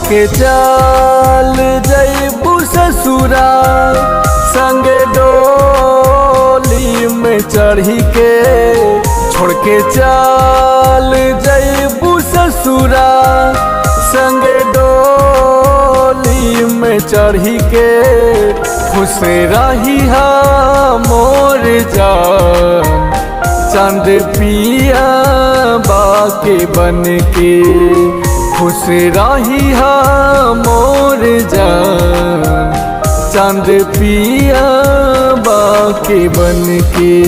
के चल जइबू ससुरा संग डोली में चढ़ी के। छोड़ के चल जइबू ससुरा संग डोली में चढ़ी के। खुश रही मोर जान चांद पिया बाके बन के। खुश रही मोर जान चांद पिया बाके बन के।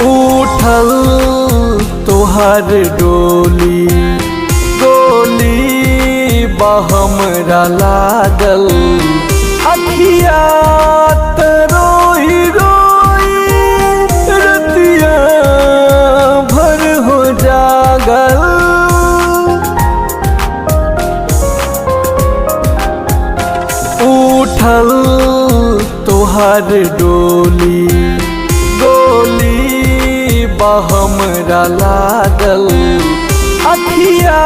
उठल तोहर डोली गोली बहमरा लागल। अखिया रोई रोई रतिया भर हो जागल। उठल तोहर डोली गोली बहमरा लागल। अखिया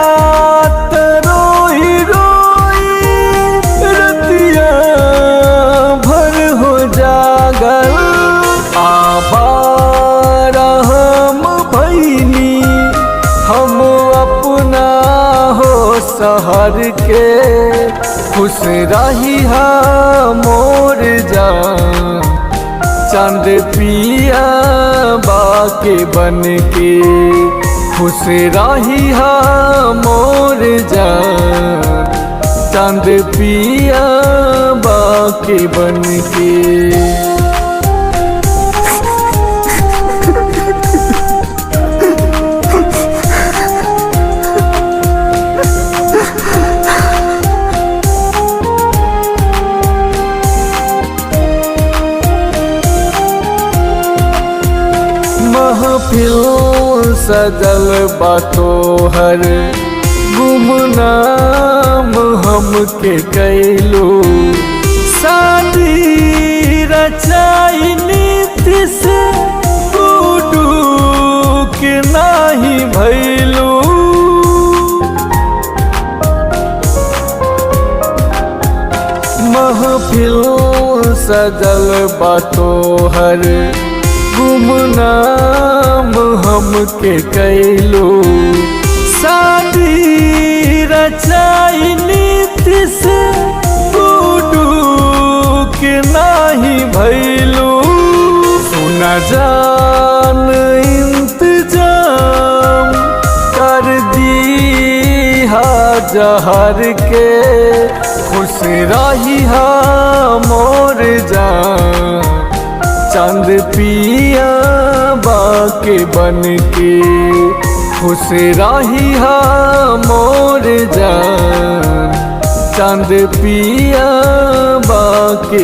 रोई रोई रतिया भर हो जागल। आबार हम भैनी हम अपना हो शहर के। खुश रही मोर जान चांद पिया बाके बन के। खुश रही मोर जान चांद पिया बाके बन के। महफिल सजल बातोहर गुमनाम हमके कैलो। शादी रचाई नीति से गुडू के नाही भैलो। महफिल सजल बातोहर गुमनाम हमके कैलो। शादी रचाई नीति से गुडू के नाही भैलो। सुना जान इंतजाम कर दी जहर के। खुश रही मोर जान चांद पिया बाके बन के। खुश रही मोर जान चांद पिया बाके